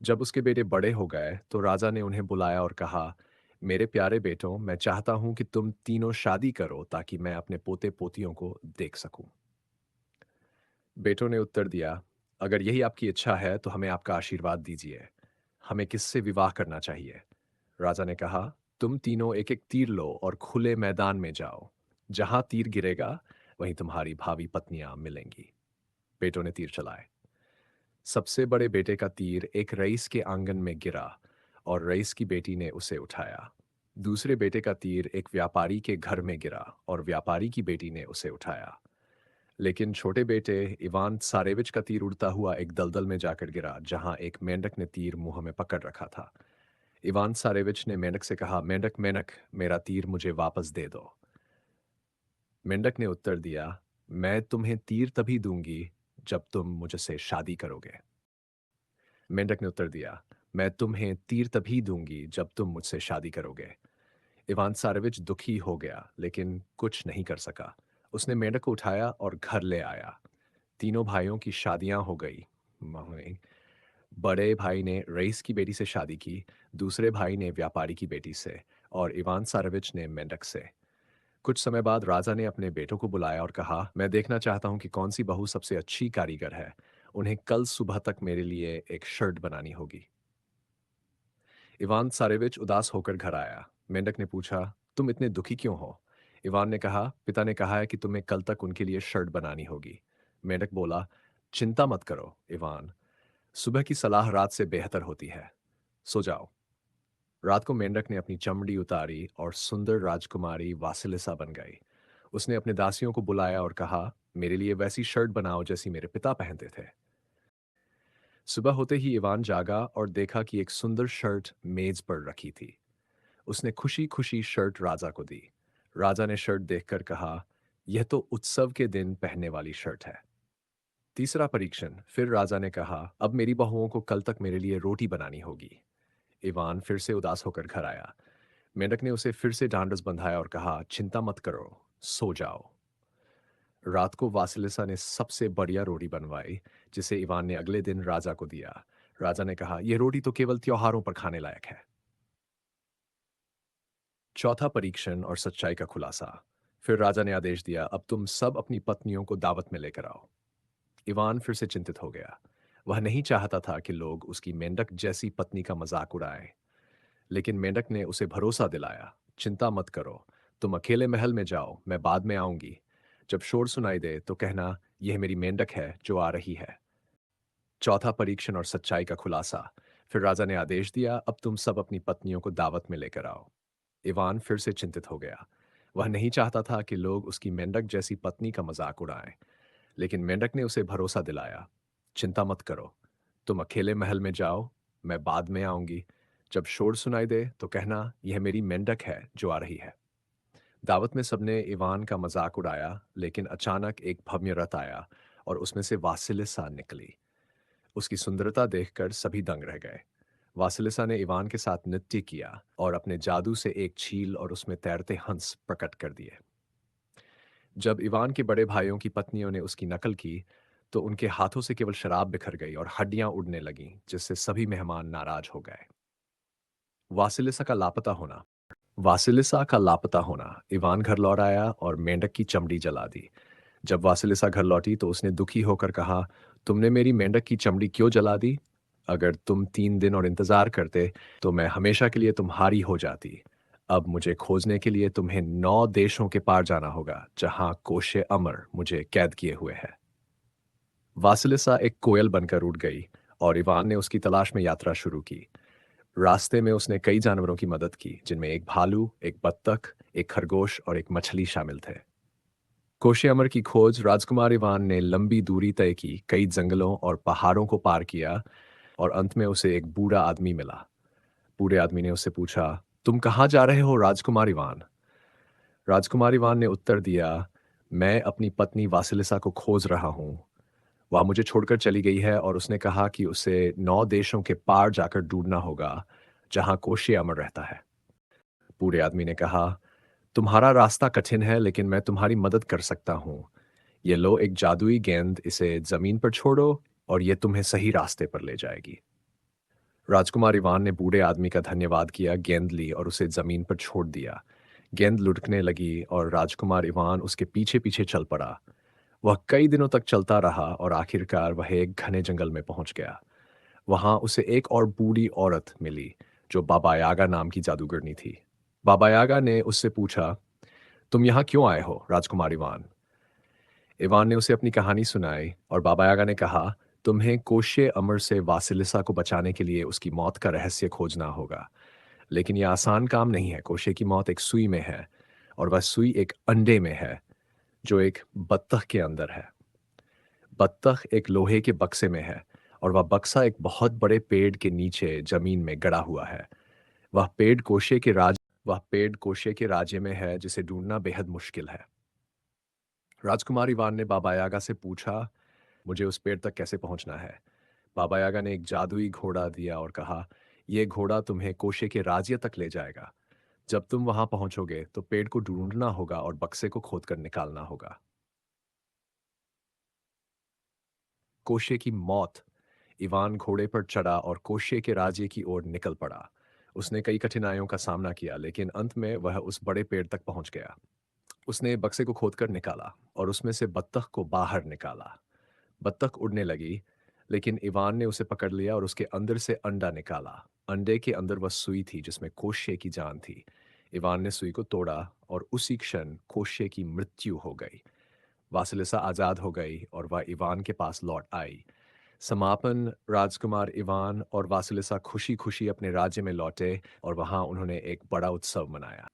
जब उसके बेटे बड़े हो गए तो राजा ने उन्हें बुलाया और कहा, मेरे प्यारे बेटों, मैं चाहता हूं कि तुम तीनों शादी करो ताकि मैं अपने पोते पोतियों को देख सकूं। बेटों ने उत्तर दिया, अगर यही आपकी इच्छा है तो हमें आपका आशीर्वाद दीजिए। हमें किससे विवाह करना चाहिए? राजा ने कहा, तुम तीनों एक एक तीर लो और खुले मैदान में जाओ। जहां तीर गिरेगा वहीं तुम्हारी भावी पत्नियां मिलेंगी। बेटों ने तीर चलाए। सबसे बड़े बेटे का तीर एक रईस के आंगन में गिरा और रईस की बेटी ने उसे उठाया। दूसरे बेटे का तीर एक व्यापारी के घर में गिरा और व्यापारी की बेटी ने उसे उठाया। लेकिन छोटे बेटे इवान सारेविच का तीर उड़ता हुआ एक दलदल में जाकर गिरा जहां एक मेंढक ने तीर मुंह में पकड़ रखा था। इवान सारेविच ने मेंढक से कहा, मेंढक मेंढक, मेरा तीर मुझे वापस दे दो। मेंढक ने उत्तर दिया, मैं तुम्हें तीर तभी दूंगी जब तुम मुझसे शादी करोगे। मेंढक ने उत्तर दिया, मैं तुम्हें तीर तभी दूंगी जब तुम मुझसे शादी करोगे। इवान सारेविच दुखी हो गया लेकिन कुछ नहीं कर सका। उसने मेंढक को उठाया और घर ले आया। तीनों भाइयों की शादियां हो गई। वहीं बड़े भाई ने रईस की बेटी से शादी की, दूसरे भाई ने व्यापारी की बेटी से और इवान सारेविच ने मेंढक से। कुछ समय बाद राजा ने अपने बेटों को बुलाया और कहा, मैं देखना चाहता हूं कि कौन सी बहू सबसे अच्छी कारीगर है। उन्हें कल सुबह तक मेरे लिए एक शर्ट बनानी होगी। इवान सारेविच उदास होकर घर आया। मेंढक ने पूछा, तुम इतने दुखी क्यों हो? इवान ने कहा, पिता ने कहा है कि तुम्हें कल तक उनके लिए शर्ट बनानी होगी। मेंढक बोला, चिंता मत करो इवान, सुबह की सलाह रात से बेहतर होती है। सो जाओ। रात को मेंढक ने अपनी चमड़ी उतारी और सुंदर राजकुमारी वासिलिसा बन गई। उसने अपने दासियों को बुलाया और कहा, मेरे लिए वैसी शर्ट बनाओ जैसी मेरे पिता पहनते थे। सुबह होते ही इवान जागा और देखा कि एक सुंदर शर्ट मेज पर रखी थी। उसने खुशी खुशी शर्ट राजा को दी। राजा ने शर्ट देखकर कहा, यह तो उत्सव के दिन पहनने वाली शर्ट है। तीसरा परीक्षण। फिर राजा ने कहा, अब मेरी बहुओं को कल तक मेरे लिए रोटी बनानी होगी। इवान फिर से उदास होकर घर आया। मेंढक ने उसे फिर से ढांढस बंधाया और कहा, चिंता मत करो, सो जाओ। रात को वासिलिसा ने सबसे बढ़िया रोटी बनवाई, जिसे इवान ने अगले दिन राजा को दिया। राजा ने कहा, यह रोटी तो केवल त्योहारों पर खाने लायक है। चौथा परीक्षण और सच्चाई का खुलासा। फिर राजा ने आदेश दिया, अब तुम सब अपनी पत्नियों को दावत में लेकर आओ। इवान फिर से चिंतित हो गया। वह नहीं चाहता था कि लोग उसकी मेंढक जैसी पत्नी का मजाक उड़ाएं। लेकिन मेंढक ने उसे भरोसा दिलाया, चिंता मत करो, तुम अकेले महल में जाओ, मैं बाद में आऊंगी। जब शोर सुनाई दे तो कहना, यह मेरी मेंढक है जो आ रही है। चौथा परीक्षण और सच्चाई का खुलासा। फिर राजा ने आदेश दिया, अब तुम सब अपनी पत्नियों को दावत में लेकर आओ। इवान फिर से चिंतित हो गया। वह नहीं चाहता था कि लोग उसकी मेंढक जैसी पत्नी का मजाक उड़ाएं। लेकिन मेंढक ने उसे भरोसा दिलाया, चिंता मत करो, तुम अकेले महल में जाओ, मैं बाद में आऊंगी। जब शोर सुनाई दे तो कहना, यह मेरी मेंढक है जो आ रही है। दावत में सबने इवान का मजाक उड़ाया, लेकिन अचानक एक भव्य रथ आया और उसमें से वासिलिसा निकली। उसकी सुंदरता देखकर सभी दंग रह गए। वासिलिसा ने इवान के साथ नृत्य किया और अपने जादू से एक छील और उसमें तैरते हंस प्रकट कर दिए। जब इवान के बड़े भाइयों की पत्नियों ने उसकी नकल की, तो उनके हाथों से केवल शराब बिखर गई और हड्डियां उड़ने लगीं, जिससे सभी मेहमान नाराज हो गए। वासिलिसा का लापता होना। वासिलिसा का लापता होना। इवान घर लौट आया और मेंढक की चमड़ी जला दी। जब वासिलिसा घर लौटी तो उसने दुखी होकर कहा, तुमने मेरी मेंढक की चमड़ी क्यों जला दी? अगर तुम 3 दिन और इंतजार करते तो मैं हमेशा के लिए तुम्हारी हो जाती। अब मुझे खोजने के लिए तुम्हें 9 देशों के पार जाना होगा, जहां कोशे अमर मुझे कैद किए हुए है। वासिलिसा एक कोयल बनकर उड़ गई और इवान ने उसकी तलाश में यात्रा शुरू की। रास्ते में उसने कई जानवरों की मदद की, जिनमें एक भालू, एक बत्तख, एक खरगोश और एक मछली शामिल थे। कोशे अमर की खोज। राजकुमार इवान ने लंबी दूरी तय की, कई जंगलों और पहाड़ों को पार किया और अंत में उसे एक बूढ़ा आदमी मिला। बूढ़े आदमी ने उससे पूछा, तुम कहाँ जा रहे हो राजकुमार इवान? राजकुमार इवान ने उत्तर दिया, मैं अपनी पत्नी वासिलिसा को खोज रहा हूँ। वह मुझे छोड़कर चली गई है और उसने कहा कि उसे 9 देशों के पार जाकर ढूंढना होगा, जहां कोशे अमर रहता है। बूढ़े आदमी ने कहा, तुम्हारा रास्ता कठिन है लेकिन मैं तुम्हारी मदद कर सकता हूँ। ये लो एक जादुई गेंद, इसे जमीन पर छोड़ो और ये तुम्हें सही रास्ते पर ले जाएगी। राजकुमार इवान ने बूढ़े आदमी का धन्यवाद किया, गेंद ली और उसे जमीन पर छोड़ दिया। गेंद लुढ़कने लगी और राजकुमार इवान उसके पीछे पीछे चल पड़ा। वह कई दिनों तक चलता रहा और आखिरकार वह एक घने जंगल में पहुंच गया। वहां उसे एक और बूढ़ी औरत मिली, जो बाबा यागा नाम की जादूगरनी थी। बाबा यागा ने उससे पूछा, तुम यहाँ क्यों आए हो राजकुमार इवान? इवान ने उसे अपनी कहानी सुनाई और बाबा यागा ने कहा, तुम्हें कोशे अमर से वासिलिसा को बचाने के लिए उसकी मौत का रहस्य खोजना होगा। लेकिन यह आसान काम नहीं है। कोशे की मौत एक सुई में है, और वह सुई एक अंडे में है, जो एक बत्तख के अंदर है। बत्तख एक लोहे के बक्से में है, और वह बक्सा एक बहुत बड़े पेड़ के नीचे जमीन में गड़ा हुआ है। वह पेड़ कोशे के राज वह पेड़ कोशे के राज्य में है, जिसे ढूंढना बेहद मुश्किल है। राजकुमार इवान ने बाबा यागा से पूछा, मुझे उस पेड़ तक कैसे पहुंचना है? बाबा यागा ने एक जादुई घोड़ा दिया और कहा, यह घोड़ा तुम्हें कोशे के राज्य तक ले जाएगा। जब तुम वहां पहुंचोगे तो पेड़ को ढूंढना होगा और बक्से को खोदकर निकालना होगा। कोशे की मौत। इवान घोड़े पर चढ़ा और कोशे के राज्य की ओर निकल पड़ा। उसने कई कठिनाइयों का सामना किया, लेकिन अंत में वह उस बड़े पेड़ तक पहुंच गया। उसने बक्से को खोदकर निकाला और उसमें से बत्तख को बाहर निकाला। बत्तख उड़ने लगी, लेकिन इवान ने उसे पकड़ लिया और उसके अंदर से अंडा निकाला। अंडे के अंदर वह सुई थी, जिसमें कोशे की जान थी। इवान ने सुई को तोड़ा और उसी क्षण कोशे की मृत्यु हो गई। वासिलिसा आजाद हो गई और वह इवान के पास लौट आई। समापन। राजकुमार इवान और वासिलिसा खुशी खुशी अपने राज्य में लौटे और वहां उन्होंने एक बड़ा उत्सव मनाया।